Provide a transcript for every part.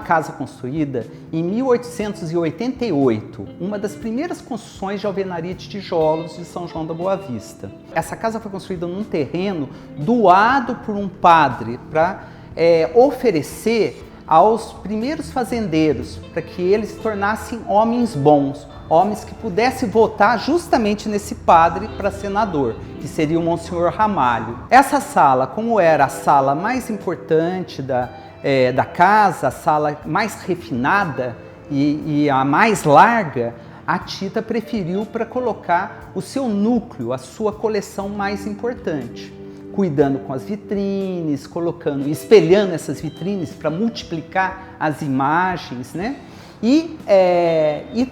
casa construída em 1888, uma das primeiras construções de alvenaria de tijolos de São João da Boa Vista. Essa casa foi construída num terreno doado por um padre para oferecer aos primeiros fazendeiros, para que eles se tornassem homens bons, homens que pudessem votar justamente nesse padre para senador, que seria o Monsenhor Ramalho. Essa sala, como era a sala mais importante da casa, a sala mais refinada e a mais larga, a Tita preferiu para colocar o seu núcleo, a sua coleção mais importante, cuidando com as vitrines, espelhando essas vitrines para multiplicar as imagens, né? E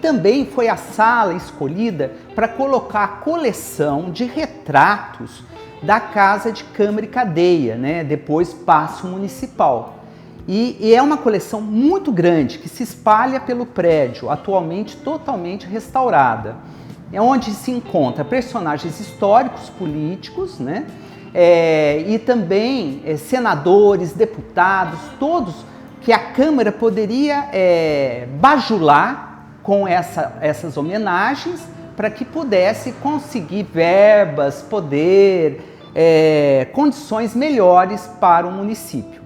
também foi a sala escolhida para colocar a coleção de retratos da Casa de Câmara e Cadeia, né? Depois Paço Municipal. E é uma coleção muito grande que se espalha pelo prédio, atualmente totalmente restaurada. É onde se encontra personagens históricos, políticos, né? E também senadores, deputados, todos que a Câmara poderia bajular com essas homenagens para que pudesse conseguir verbas, poder, condições melhores para o município.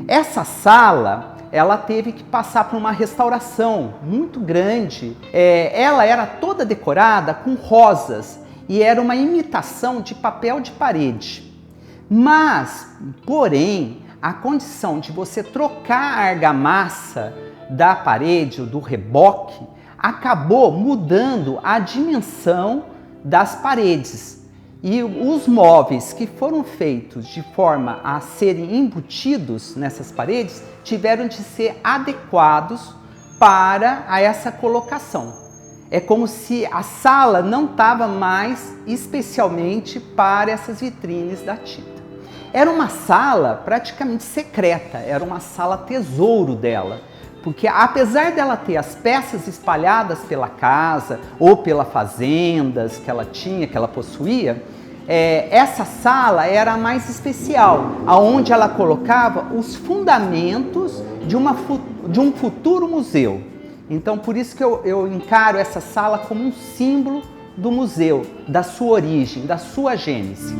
Essa sala, ela teve que passar por uma restauração muito grande. Ela era toda decorada com rosas e era uma imitação de papel de parede. Mas, porém, a condição de você trocar a argamassa da parede ou do reboque acabou mudando a dimensão das paredes. E os móveis que foram feitos de forma a serem embutidos nessas paredes tiveram de ser adequados para essa colocação. É como se a sala não estava mais especialmente para essas vitrines da Tita. Era uma sala praticamente secreta, era uma sala tesouro dela. Porque apesar dela ter as peças espalhadas pela casa ou pelas fazendas que ela tinha, que ela possuía, essa sala era a mais especial, aonde ela colocava os fundamentos de um futuro museu. Então, por isso que eu encaro essa sala como um símbolo do museu, da sua origem, da sua gênese.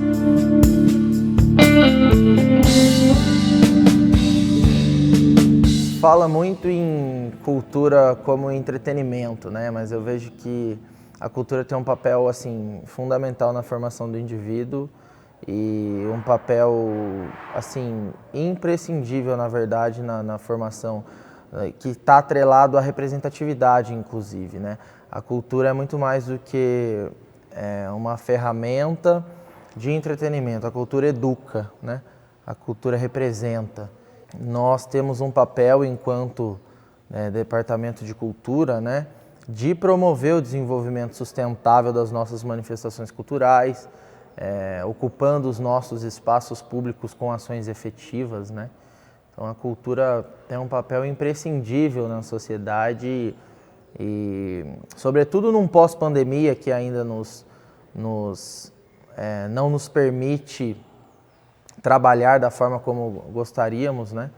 Fala muito em cultura como entretenimento, né? Mas eu vejo que a cultura tem um papel assim fundamental na formação do indivíduo e um papel assim imprescindível, na verdade, na formação, que está atrelado à representatividade, inclusive, né? A cultura é muito mais do que uma ferramenta de entretenimento. A cultura educa, né? A cultura representa. Nós temos um papel enquanto Departamento de Cultura, né, de promover o desenvolvimento sustentável das nossas manifestações culturais, ocupando os nossos espaços públicos com ações efetivas, né? Então a cultura tem um papel imprescindível na sociedade e sobretudo num pós-pandemia que ainda não nos permite trabalhar da forma como gostaríamos, né?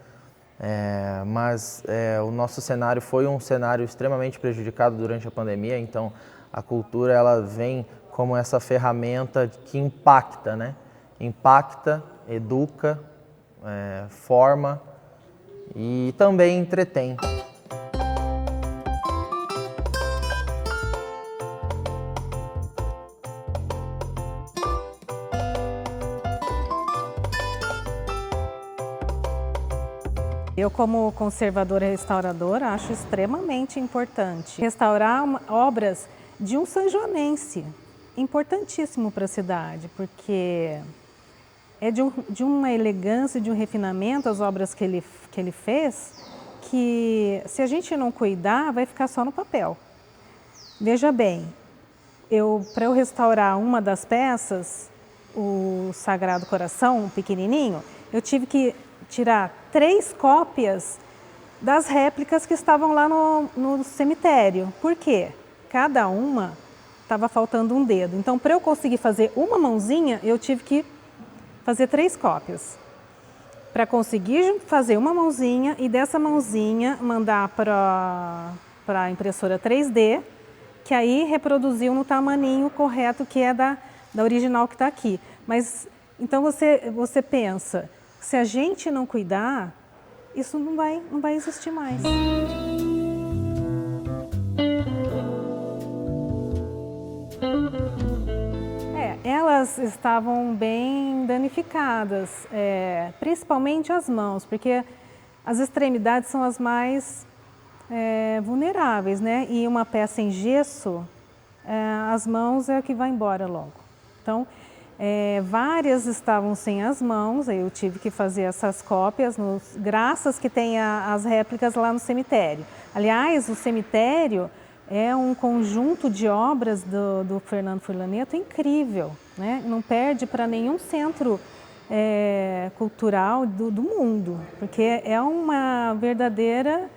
Mas o nosso cenário foi um cenário extremamente prejudicado durante a pandemia, então a cultura ela vem como essa ferramenta que impacta, né? Impacta, educa, forma e também entretém. Eu, como conservadora e restauradora, acho extremamente importante restaurar obras de um sanjoanense, importantíssimo para a cidade, porque é de uma elegância, de um refinamento as obras que ele fez, que se a gente não cuidar, vai ficar só no papel. Veja bem, para eu restaurar uma das peças, o Sagrado Coração, pequenininho, eu tive que tirar 3 cópias das réplicas que estavam lá no cemitério. Por quê? Cada uma estava faltando um dedo. Então, para eu conseguir fazer uma mãozinha, eu tive que fazer 3 cópias. Para conseguir fazer uma mãozinha e dessa mãozinha mandar para a impressora 3D, que aí reproduziu no tamaninho correto que é da original que está aqui. Mas, então você pensa, se a gente não cuidar, isso não vai existir mais. Elas estavam bem danificadas, principalmente as mãos, porque as extremidades são as mais vulneráveis, né? E uma peça em gesso, as mãos é o que vai embora logo. Então, várias estavam sem as mãos, aí eu tive que fazer essas cópias, graças que tem as réplicas lá no cemitério. Aliás, o cemitério é um conjunto de obras do Fernando Furlaneto incrível, né? Não perde para nenhum centro cultural do mundo, porque é uma verdadeira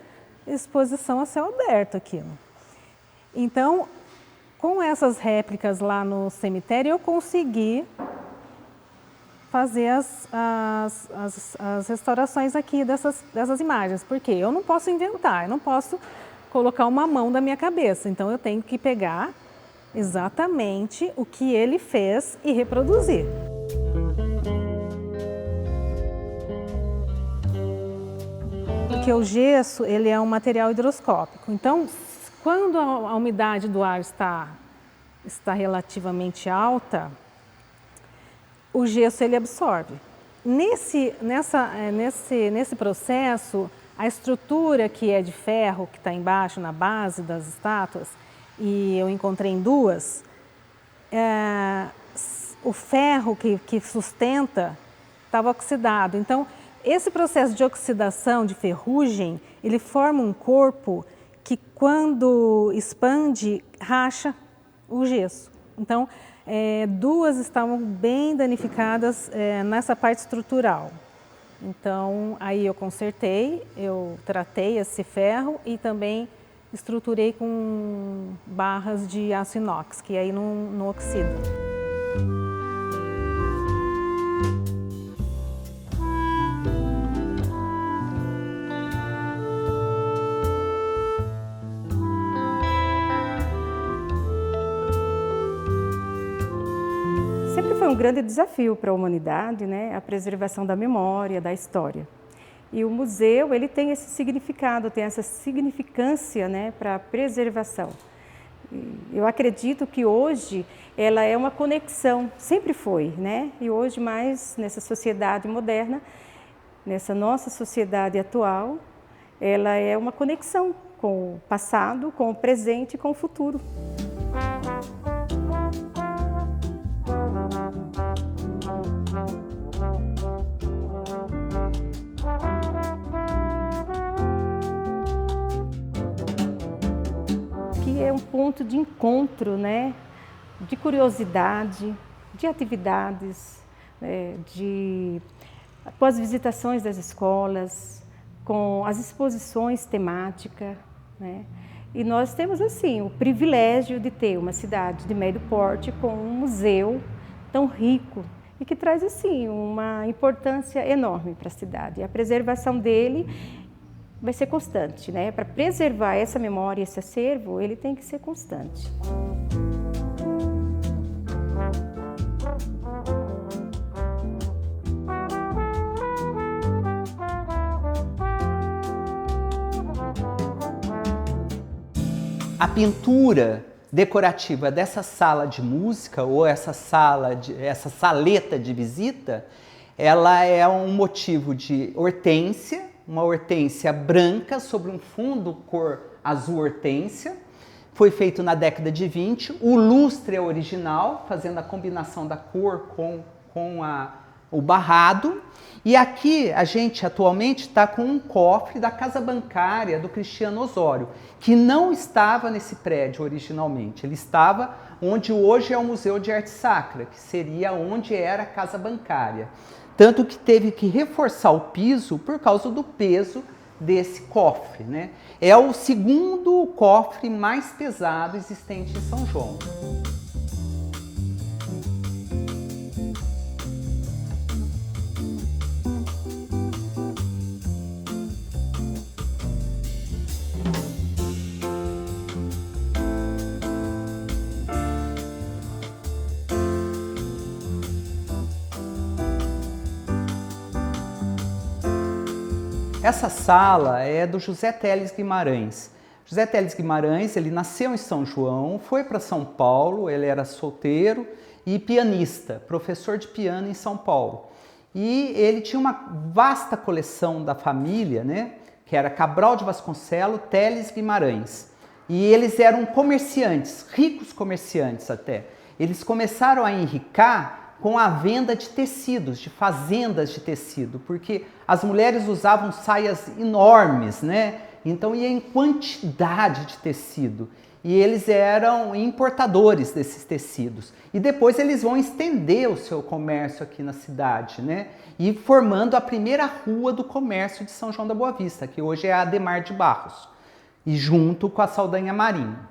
exposição a céu aberto aquilo. Então, com essas réplicas lá no cemitério, eu consegui fazer as restaurações aqui dessas imagens, porque eu não posso inventar, eu não posso colocar uma mão da minha cabeça, então eu tenho que pegar exatamente o que ele fez e reproduzir. Porque o gesso, ele é um material higroscópico, então quando a umidade do ar está relativamente alta, o gesso ele absorve. Nesse processo, a estrutura que é de ferro, que está embaixo, na base das estátuas, e eu encontrei em 2, o ferro que sustenta estava oxidado. Então, esse processo de oxidação, de ferrugem, ele forma um corpo que quando expande, racha o gesso. Então, 2 estavam bem danificadas nessa parte estrutural. Então, aí eu consertei, eu tratei esse ferro e também estruturei com barras de aço inox, que aí não oxida. Sempre foi um grande desafio para a humanidade, né, a preservação da memória, da história. E o museu, ele tem esse significado, tem essa significância, né, para a preservação. Eu acredito que hoje ela é uma conexão, sempre foi, né? E hoje mais nessa sociedade moderna, nessa nossa sociedade atual, ela é uma conexão com o passado, com o presente e com o futuro. É um ponto de encontro, né, de curiosidade, de atividades, com as visitações das escolas, com as exposições temáticas, né? E nós temos assim o privilégio de ter uma cidade de médio porte com um museu tão rico e que traz assim uma importância enorme para a cidade. E a preservação dele vai ser constante, né? Para preservar essa memória, esse acervo, ele tem que ser constante. A pintura decorativa dessa sala de música ou essa saleta de visita, ela é um motivo de hortênsia, uma hortênsia branca sobre um fundo cor azul hortênsia. Foi feito na década de 20. O lustre é original, fazendo a combinação da cor com o barrado. E aqui a gente atualmente está com um cofre da Casa Bancária do Cristiano Osório, que não estava nesse prédio originalmente. Ele estava onde hoje é o Museu de Arte Sacra, que seria onde era a Casa Bancária. Tanto que teve que reforçar o piso por causa do peso desse cofre, né? É o segundo cofre mais pesado existente em São João. Essa sala é do José Teles Guimarães. José Teles Guimarães, ele nasceu em São João, foi para São Paulo, ele era solteiro e pianista, professor de piano em São Paulo. E ele tinha uma vasta coleção da família, né, que era Cabral de Vasconcelos, Teles Guimarães. E eles eram comerciantes, ricos comerciantes até. Eles começaram a enricar com a venda de tecidos, de fazendas de tecido, porque as mulheres usavam saias enormes, né? Então ia em quantidade de tecido. E eles eram importadores desses tecidos. E depois eles vão estender o seu comércio aqui na cidade, né? E formando a primeira rua do comércio de São João da Boa Vista, que hoje é a Ademar de Barros, e junto com a Saldanha Marinho.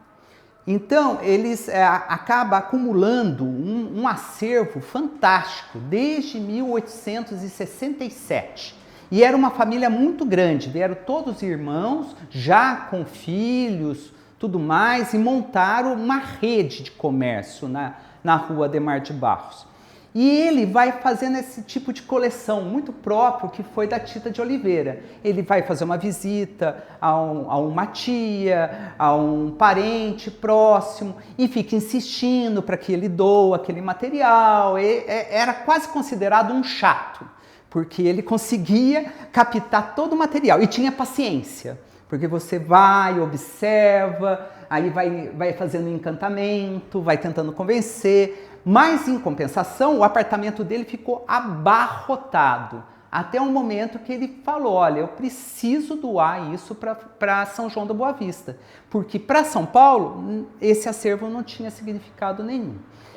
Então, eles acabam acumulando um acervo fantástico desde 1867. E era uma família muito grande, vieram todos irmãos, já com filhos, tudo mais, e montaram uma rede de comércio na rua Ademar de Barros. E ele vai fazendo esse tipo de coleção muito próprio que foi da Tita de Oliveira. Ele vai fazer uma visita a uma tia, a um parente próximo e fica insistindo para que ele doe aquele material. Era quase considerado um chato, porque ele conseguia captar todo o material e tinha paciência. Porque você vai, observa, aí vai fazendo um encantamento, vai tentando convencer. Mas, em compensação, o apartamento dele ficou abarrotado. Até um momento que ele falou, olha, eu preciso doar isso para São João da Boa Vista. Porque para São Paulo, esse acervo não tinha significado nenhum.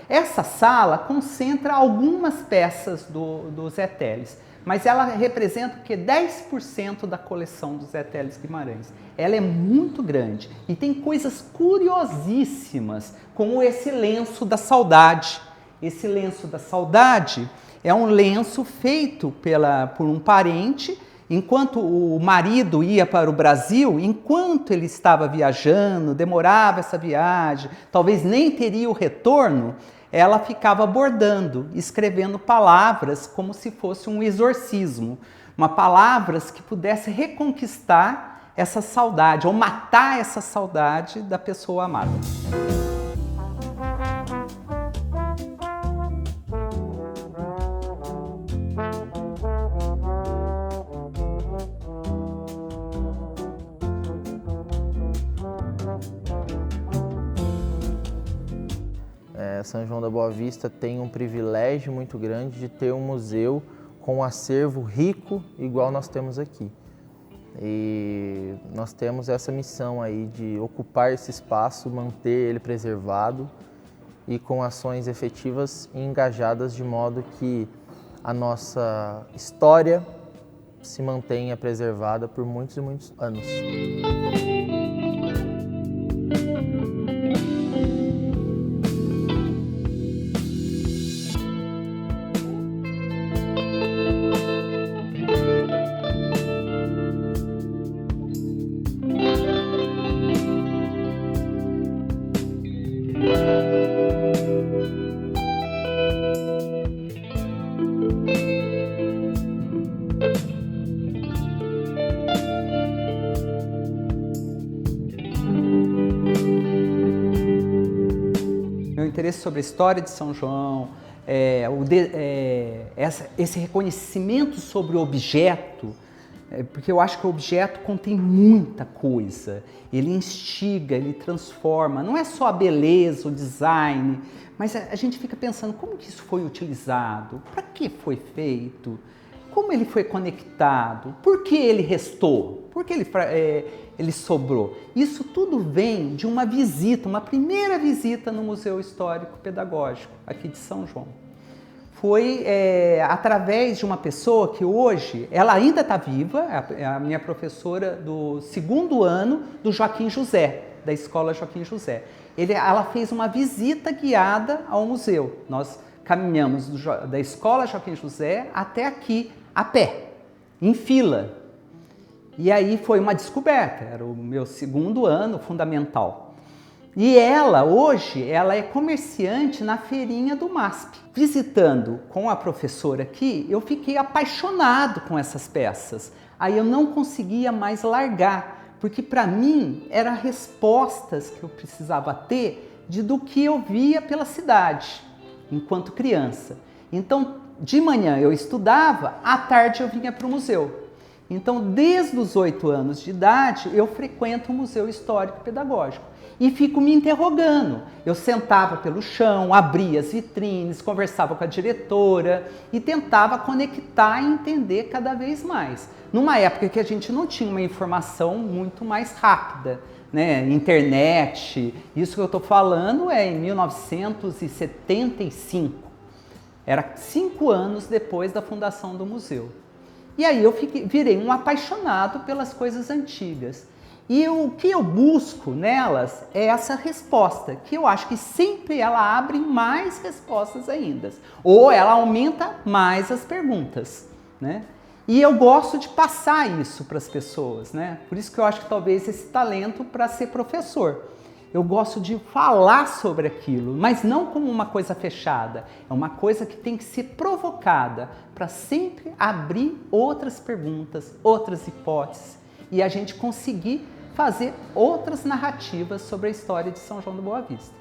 Essa sala concentra algumas peças do Zé Teles, mas ela representa o quê? 10% da coleção do Zé Teles Guimarães. Ela é muito grande e tem coisas curiosíssimas, como esse lenço da saudade. Esse lenço da saudade é um lenço feito por um parente, enquanto o marido ia para o Brasil, enquanto ele estava viajando, demorava essa viagem, talvez nem teria o retorno, ela ficava bordando, escrevendo palavras como se fosse um exorcismo, palavras que pudesse reconquistar essa saudade, ou matar essa saudade da pessoa amada. São João da Boa Vista tem um privilégio muito grande de ter um museu com um acervo rico igual nós temos aqui. E nós temos essa missão aí de ocupar esse espaço, manter ele preservado e com ações efetivas e engajadas de modo que a nossa história se mantenha preservada por muitos e muitos anos. Meu interesse sobre a história de São João, esse reconhecimento sobre o objeto, porque eu acho que o objeto contém muita coisa, ele instiga, ele transforma, não é só a beleza, o design, mas a gente fica pensando como que isso foi utilizado, para que foi feito, como ele foi conectado, por que ele restou, por que ele sobrou. Isso tudo vem de uma visita, uma primeira visita no Museu Histórico Pedagógico aqui de São João. foi através de uma pessoa que hoje, ela ainda está viva, é a minha professora do 2º ano do Joaquim José, da Escola Joaquim José. Ela fez uma visita guiada ao museu. Nós caminhamos da Escola Joaquim José até aqui, a pé, em fila. E aí foi uma descoberta, era o meu 2º ano fundamental. E ela, hoje, ela é comerciante na feirinha do MASP. Visitando com a professora aqui, eu fiquei apaixonado com essas peças. Aí eu não conseguia mais largar, porque para mim eram respostas que eu precisava ter do que eu via pela cidade, enquanto criança. Então, de manhã eu estudava, à tarde eu vinha para o museu. Então, desde os 8 anos de idade, eu frequento o Museu Histórico Pedagógico. E fico me interrogando. Eu sentava pelo chão, abria as vitrines, conversava com a diretora e tentava conectar e entender cada vez mais. Numa época que a gente não tinha uma informação muito mais rápida, né? Internet, isso que eu estou falando é em 1975. Era 5 anos depois da fundação do museu. E aí eu virei um apaixonado pelas coisas antigas. E o que eu busco nelas é essa resposta, que eu acho que sempre ela abre mais respostas ainda, ou ela aumenta mais as perguntas, né? E eu gosto de passar isso para as pessoas, né? Por isso que eu acho que talvez esse talento para ser professor. Eu gosto de falar sobre aquilo, mas não como uma coisa fechada. É uma coisa que tem que ser provocada para sempre abrir outras perguntas, outras hipóteses e a gente conseguir fazer outras narrativas sobre a história de São João da Boa Vista.